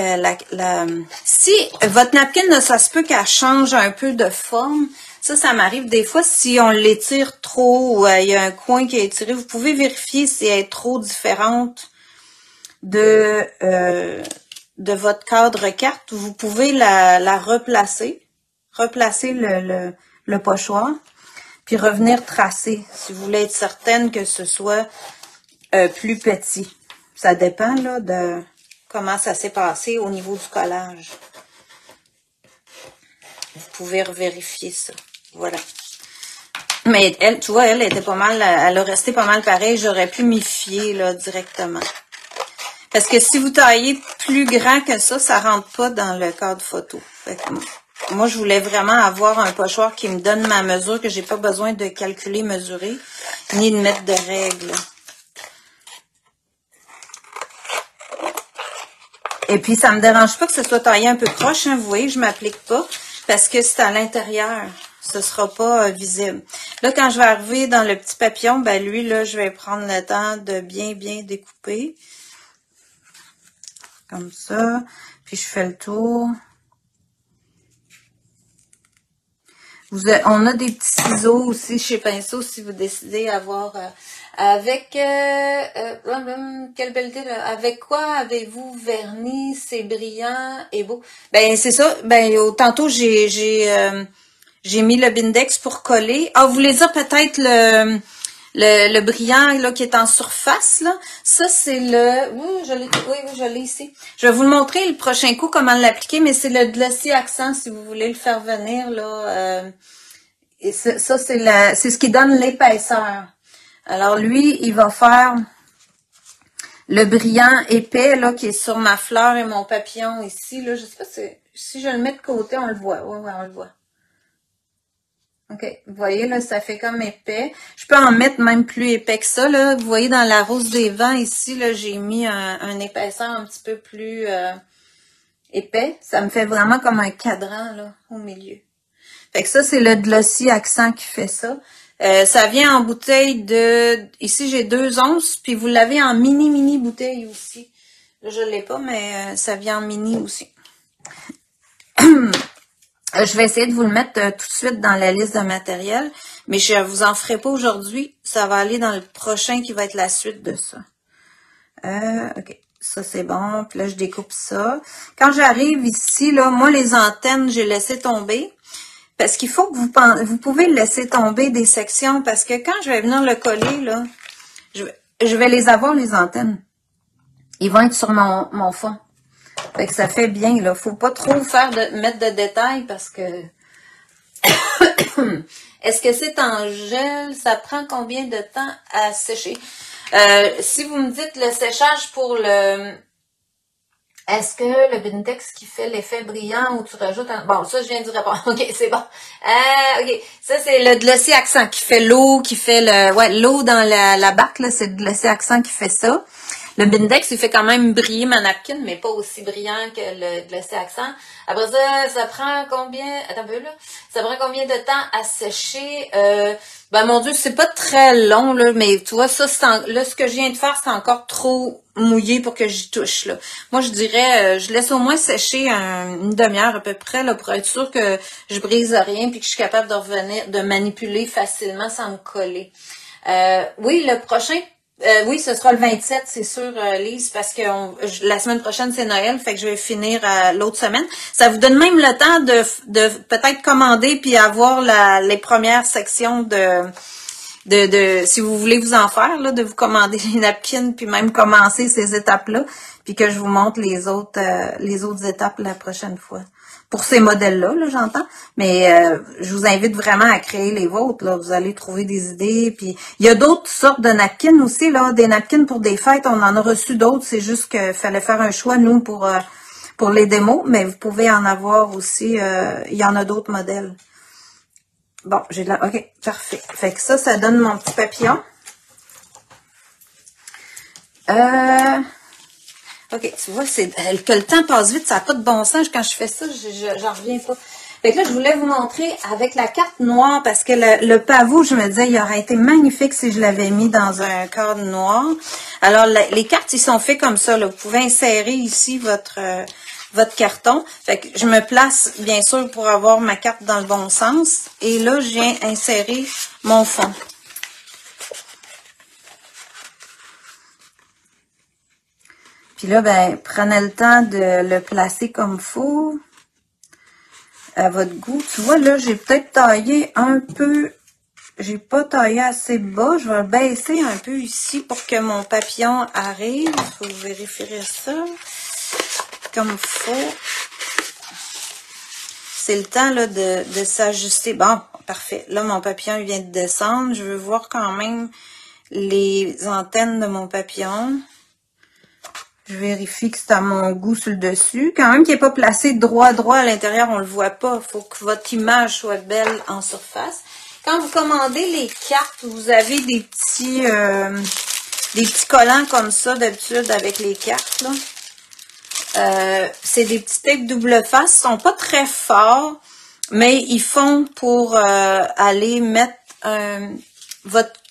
B: Si votre napkin, ça se peut qu'elle change un peu de forme. Ça m'arrive des fois si on l'étire trop ou il y a un coin qui est étiré. Vous pouvez vérifier si elle est trop différente de votre cadre carte. Vous pouvez la replacer. Replacer le pochoir. Puis revenir tracer si vous voulez être certaine que ce soit plus petit. Ça dépend là de comment ça s'est passé au niveau du collage. Vous pouvez revérifier ça. Voilà. Mais elle, tu vois, elle était pas mal, elle a resté pas mal pareil. J'aurais pu m'y fier là directement. Parce que si vous taillez plus grand que ça rentre pas dans le cadre photo. Fait que moi, je voulais vraiment avoir un pochoir qui me donne ma mesure, que j'ai pas besoin de calculer, mesurer, ni de mettre de règles. Et puis, ça me dérange pas que ce soit taillé un peu proche, hein, vous voyez, je m'applique pas, parce que c'est à l'intérieur. Ce sera pas visible. Là, quand je vais arriver dans le petit papillon, ben lui, là, je vais prendre le temps de bien découper. Comme ça. Puis, je fais le tour. On a des petits ciseaux aussi chez Pinceau, si vous décidez avoir... avec... quelle belle idée, là. Avec quoi avez-vous verni? C'est brillant et beau. Ben, c'est ça. Ben, tantôt, j'ai mis le Bindex pour coller. Vous voulez dire peut-être le brillant là qui est en surface là. Ça c'est oui, je l'ai ici. Je vais vous le montrer le prochain coup comment l'appliquer, mais c'est le Glossy Accent si vous voulez le faire venir là. Et ça c'est ce qui donne l'épaisseur. Alors lui, il va faire le brillant épais là qui est sur ma fleur et mon papillon ici là. Je sais pas si je le mets de côté, on le voit. Ouais, on le voit. OK. Vous voyez, là, ça fait comme épais. Je peux en mettre même plus épais que ça, là. Vous voyez, dans la rose des vents, ici, là, j'ai mis un épaisseur un petit peu plus épais. Ça me fait vraiment comme un cadran, là, au milieu. Fait que ça, c'est le Glossy Accent qui fait ça. Ça vient en bouteille de... Ici, j'ai 2 onces, puis vous l'avez en mini bouteille aussi. Là, je l'ai pas, mais ça vient en mini aussi. Je vais essayer de vous le mettre tout de suite dans la liste de matériel, mais je vous en ferai pas aujourd'hui. Ça va aller dans le prochain qui va être la suite de ça. OK. Ça, c'est bon. Puis là, je découpe ça. Quand j'arrive ici, là, moi, les antennes, j'ai laissé tomber. Parce qu'il faut que vous pouvez laisser tomber des sections, parce que quand je vais venir le coller, là, je vais les avoir, les antennes. Ils vont être sur mon fond. Fait que ça fait bien, là. Faut pas trop mettre de détails, parce que... Est-ce que c'est en gel? Ça prend combien de temps à sécher? Si vous me dites le séchage pour le... Est-ce que le Bindex qui fait l'effet brillant ou tu rajoutes un... Bon, ça, je viens d'y répondre. OK, c'est bon. OK. Ça, c'est le Glossy Accent qui fait l'eau, qui fait le... Ouais, l'eau dans la bac, là, c'est le Glossy Accent qui fait ça. Le Bindex, il fait quand même briller ma napkin, mais pas aussi brillant que le Glossy Accent. Après ça, ça prend combien... Attends un peu, là. Ça prend combien de temps à sécher? Ben, mon Dieu, c'est pas très long, là, mais tu vois, ça, là, ce que je viens de faire, c'est encore trop mouillé pour que j'y touche, là. Moi, je dirais, je laisse au moins sécher une demi-heure à peu près, là, pour être sûr que je brise rien puis que je suis capable de revenir, de manipuler facilement sans me coller. Oui, le prochain... oui, ce sera le 27, c'est sûr, Lise, parce que la semaine prochaine, c'est Noël, fait que je vais finir l'autre semaine. Ça vous donne même le temps de peut-être commander puis avoir les premières sections si vous voulez vous en faire, là, de vous commander les napkins puis même commencer ces étapes-là, puis que je vous montre les autres étapes la prochaine fois. Pour ces modèles-là, là, j'entends. Mais je vous invite vraiment à créer les vôtres. Là. Vous allez trouver des idées. Puis il y a d'autres sortes de napkins aussi. Là, des napkins pour des fêtes. On en a reçu d'autres. C'est juste qu'il fallait faire un choix, nous, pour les démos. Mais vous pouvez en avoir aussi. Il y en a d'autres modèles. Bon, j'ai de la... OK, parfait. Fait que ça donne mon petit papillon. OK, tu vois, que le temps passe vite, ça n'a pas de bon sens. Quand je fais ça, j'en reviens pas. Fait que là, je voulais vous montrer avec la carte noire, parce que le pavot, je me disais, il aurait été magnifique si je l'avais mis dans un cadre noir. Alors, les cartes, ils sont faits comme ça, là. Vous pouvez insérer ici votre carton. Fait que je me place, bien sûr, pour avoir ma carte dans le bon sens. Et là, je viens insérer mon fond. Puis là, ben, prenez le temps de le placer comme il faut, à votre goût. Tu vois, là, j'ai peut-être taillé un peu, j'ai pas taillé assez bas. Je vais baisser un peu ici pour que mon papillon arrive. Vous vérifierez ça comme il faut. C'est le temps, là, de s'ajuster. Bon, parfait. Là, mon papillon, il vient de descendre. Je veux voir quand même les antennes de mon papillon. Je vérifie que c'est à mon goût sur le dessus. Quand même qu'il n'est pas placé droit à l'intérieur, on ne le voit pas. Il faut que votre image soit belle en surface. Quand vous commandez les cartes, vous avez des petits collants comme ça d'habitude avec les cartes, là. C'est des petits tapes double face. Ils sont pas très forts, mais ils font pour aller mettre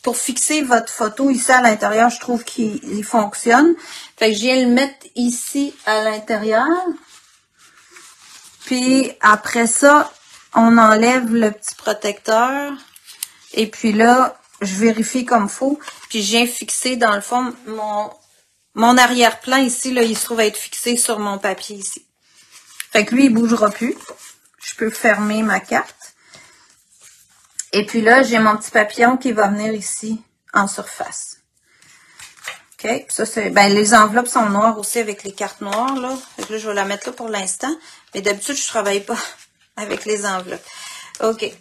B: pour fixer votre photo ici à l'intérieur. Je trouve qu'il fonctionne. Fait que je viens le mettre ici à l'intérieur. Puis après ça, on enlève le petit protecteur. Et puis là, je vérifie comme il faut. Puis je viens fixer dans le fond mon arrière-plan ici, là, il se trouve être fixé sur mon papier ici. Fait que lui, il bougera plus. Je peux fermer ma carte. Et puis là, j'ai mon petit papillon qui va venir ici en surface. OK, ça c'est... Ben, les enveloppes sont noires aussi avec les cartes noires, là. Fait que là, je vais la mettre là pour l'instant. Mais d'habitude, je travaille pas avec les enveloppes. OK.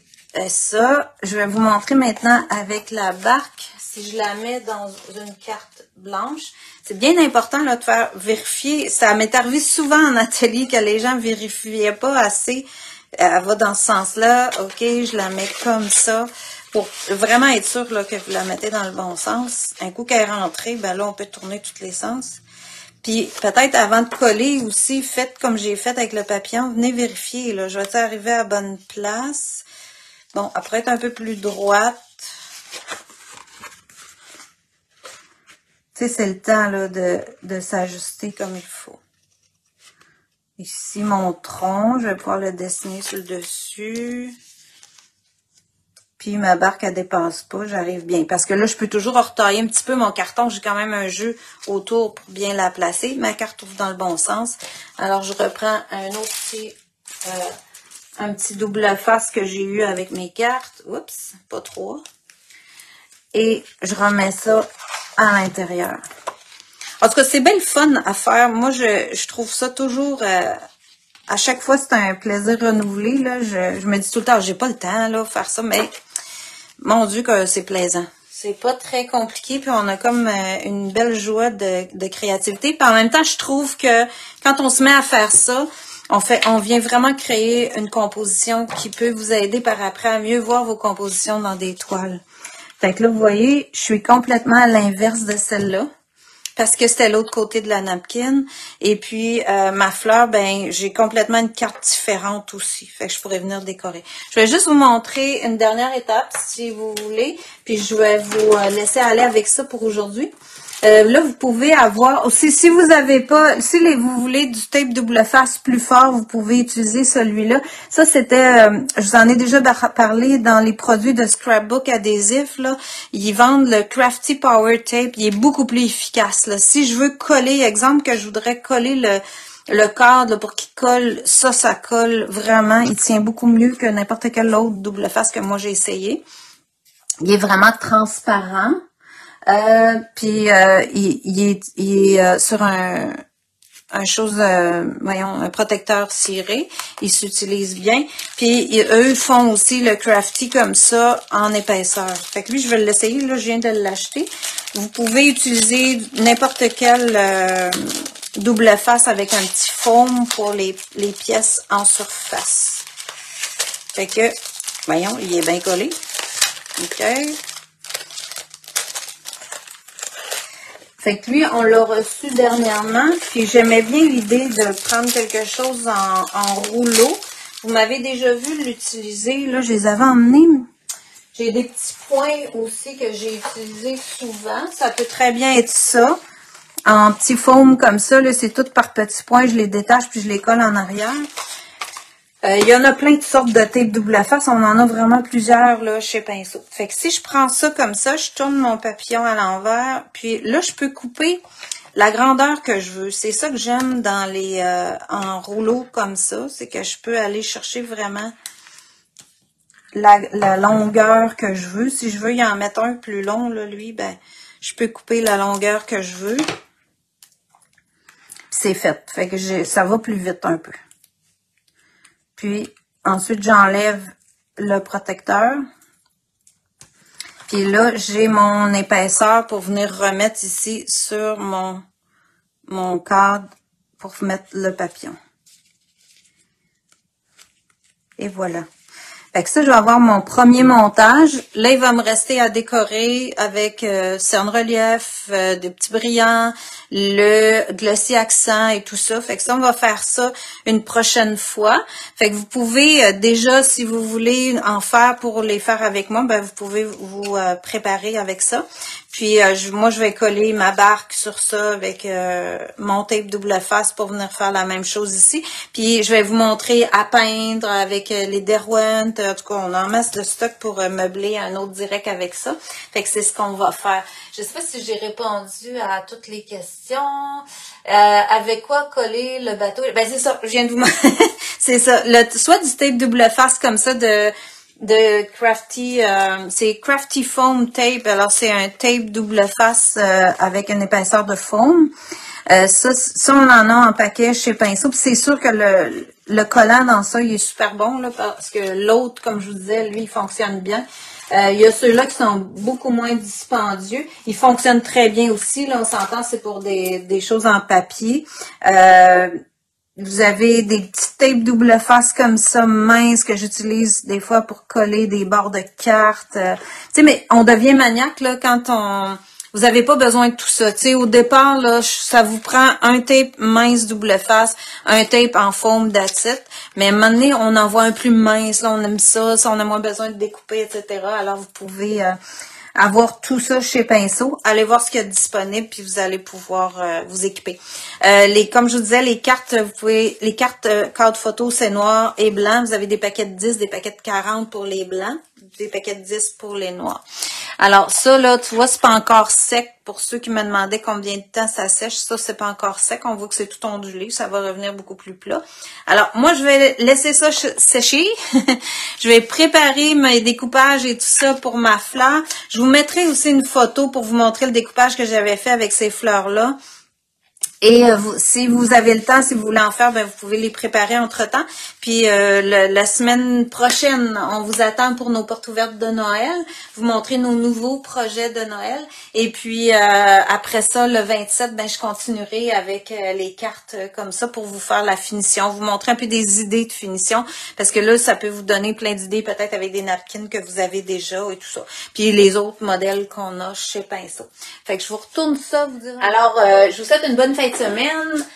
B: Ça, je vais vous montrer maintenant avec la barque, si je la mets dans une carte blanche. C'est bien important, là, de faire vérifier. Ça m'est arrivé souvent en atelier que les gens vérifiaient pas assez Elle va dans ce sens-là. OK, je la mets comme ça. Pour vraiment être sûr là, que vous la mettez dans le bon sens. Un coup qu'elle est rentrée, ben là, on peut tourner tous les sens. Puis peut-être avant de coller aussi, faites comme j'ai fait avec le papillon. Venez vérifier. Là, je vais arriver à la bonne place. Bon, après être un peu plus droite. Tu sais, c'est le temps là, de s'ajuster comme il faut. Ici, mon tronc, je vais pouvoir le dessiner sur le dessus. Puis ma barque, elle dépasse pas, j'arrive bien. Parce que là, je peux toujours retailler un petit peu mon carton. J'ai quand même un jeu autour pour bien la placer. Ma carte ouvre dans le bon sens. Alors, je reprends un petit double face que j'ai eu avec mes cartes. Oups, pas trop. Et je remets ça à l'intérieur. En tout cas, c'est bien le fun à faire. Moi, je trouve ça toujours... à chaque fois, c'est un plaisir renouvelé. Là. Je me dis tout le temps, j'ai pas le temps là faire ça, mais mon Dieu que c'est plaisant. C'est pas très compliqué, puis on a comme une belle joie de créativité. Puis en même temps, je trouve que quand on se met à faire ça, on vient vraiment créer une composition qui peut vous aider par après à mieux voir vos compositions dans des toiles. Fait que là, vous voyez, je suis complètement à l'inverse de celle-là. Parce que c'était l'autre côté de la napkin. Et puis, ma fleur, ben, j'ai complètement une carte différente aussi. Fait que je pourrais venir décorer. Je vais juste vous montrer une dernière étape, si vous voulez. Puis, je vais vous laisser aller avec ça pour aujourd'hui. Là, vous pouvez avoir aussi, si vous avez pas, si vous voulez du tape double face plus fort, vous pouvez utiliser celui-là. Ça, c'était, je vous en ai déjà parlé dans les produits de scrapbook adhésif, là. Ils vendent le Crafty Power Tape. Il est beaucoup plus efficace, là. Si je veux coller, exemple que je voudrais coller le cadre là, pour qu'il colle, ça colle vraiment. Il tient beaucoup mieux que n'importe quel autre double face que moi j'ai essayé. Il est vraiment transparent. Puis il est sur un protecteur ciré. Il s'utilise bien. Puis eux font aussi le crafty comme ça en épaisseur. Fait que lui, je vais l'essayer. Là, je viens de l'acheter. Vous pouvez utiliser n'importe quel double face avec un petit foam pour les pièces en surface. Fait que, voyons, il est bien collé. OK. Fait que lui, on l'a reçu dernièrement, puis j'aimais bien l'idée de prendre quelque chose en rouleau. Vous m'avez déjà vu l'utiliser, là, je les avais emmenés. J'ai des petits points aussi que j'ai utilisés souvent. Ça peut très bien être ça, en petit foam comme ça, là, c'est tout par petits points. Je les détache, puis je les colle en arrière. Il y en a plein de sortes de tape double face. On en a vraiment plusieurs là chez Pinceau. Fait que si je prends ça comme ça, je tourne mon papillon à l'envers. Puis là, je peux couper la grandeur que je veux. C'est ça que j'aime dans les en rouleau comme ça. C'est que je peux aller chercher vraiment la longueur que je veux. Si je veux y en mettre un plus long, là, lui, ben, je peux couper la longueur que je veux. C'est fait. Fait que ça va plus vite un peu. Puis, ensuite, j'enlève le protecteur. Puis là, j'ai mon épaisseur pour venir remettre ici sur mon cadre pour mettre le papillon. Et voilà. Fait que ça, je vais avoir mon premier montage. Là, il va me rester à décorer avec cerne relief, des petits brillants, le glossy accent et tout ça. Fait que ça, on va faire ça une prochaine fois. Fait que vous pouvez déjà, si vous voulez en faire pour les faire avec moi, ben vous pouvez vous préparer avec ça. Puis moi, je vais coller ma barque sur ça avec mon tape double face pour venir faire la même chose ici. Puis je vais vous montrer à peindre avec les Derwent. En tout cas, on a en masse de stock pour meubler un autre direct avec ça. Fait que c'est ce qu'on va faire. Je sais pas si j'ai répondu à toutes les questions. Avec quoi coller le bateau? Ben c'est ça, je viens de vous c'est ça. Soit du tape double face comme ça de Crafty, c'est Crafty Foam Tape. Alors, c'est un tape double face avec une épaisseur de foam. Ça, on en a en paquet chez Pinceau. Puis c'est sûr que le collant dans ça, il est super bon, là, parce que l'autre, comme je vous disais, lui, il fonctionne bien. Il y a ceux-là qui sont beaucoup moins dispendieux. Ils fonctionnent très bien aussi. Là, on s'entend, c'est pour des choses en papier. Vous avez des petites tapes double face comme ça, minces, que j'utilise des fois pour coller des bords de cartes. Tu sais, mais on devient maniaque, là, vous avez pas besoin de tout ça. Tu sais, au départ, là, ça vous prend un tape mince double face, un tape en forme d'acide. Mais à un moment donné, on en voit un plus mince, là, on aime ça, on a moins besoin de découper, etc. Alors, vous pouvez avoir tout ça chez Pinceau. Allez voir ce qu'il y a disponible, puis vous allez pouvoir vous équiper. Comme je vous disais, les cartes, les cartes cadre photo, c'est noir et blanc. Vous avez des paquets de 10, des paquets de 40 pour les blancs, des paquets de 10 pour les noirs. Alors ça, là, tu vois, c'est pas encore sec. Pour ceux qui me demandaient combien de temps ça sèche, ça, c'est pas encore sec. On voit que c'est tout ondulé. Ça va revenir beaucoup plus plat. Alors, moi, je vais laisser ça sécher. Je vais préparer mes découpages et tout ça pour ma fleur. Je vous mettrai aussi une photo pour vous montrer le découpage que j'avais fait avec ces fleurs-là. Et si vous avez le temps, si vous voulez en faire, ben, vous pouvez les préparer entre-temps. Puis la semaine prochaine, on vous attend pour nos portes ouvertes de Noël, vous montrer nos nouveaux projets de Noël. Et puis après ça, le 27, ben, je continuerai avec les cartes comme ça pour vous faire la finition, vous montrer un peu des idées de finition, parce que là, ça peut vous donner plein d'idées, peut-être avec des napkins que vous avez déjà et tout ça. Puis les autres modèles qu'on a chez Pinceau. Fait que je vous retourne ça, vous dire. Alors, je vous souhaite une bonne fin de semaine.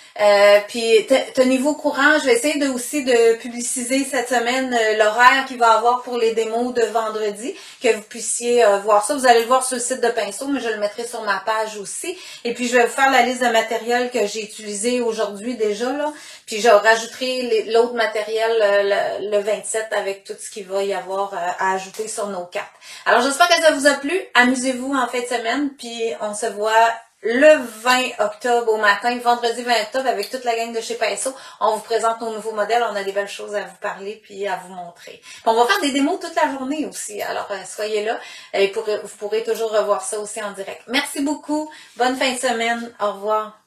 B: Puis tenez-vous au courant, je vais essayer aussi de publiciser cette semaine l'horaire qu'il va y avoir pour les démos de vendredi, que vous puissiez voir ça. Vous allez le voir sur le site de Pinceau, mais je le mettrai sur ma page aussi. Et puis je vais vous faire la liste de matériel que j'ai utilisé aujourd'hui déjà, là. Puis je rajouterai l'autre matériel le 27 avec tout ce qu'il va y avoir à ajouter sur nos cartes. Alors j'espère que ça vous a plu. Amusez-vous en fin de semaine, puis on se voit le 20 octobre au matin, vendredi 20 octobre, avec toute la gang de chez Pinceau. On vous présente nos nouveaux modèles. On a des belles choses à vous parler puis à vous montrer. Puis on va faire des démos toute la journée aussi. Alors, soyez là. Et vous pourrez toujours revoir ça aussi en direct. Merci beaucoup. Bonne fin de semaine. Au revoir.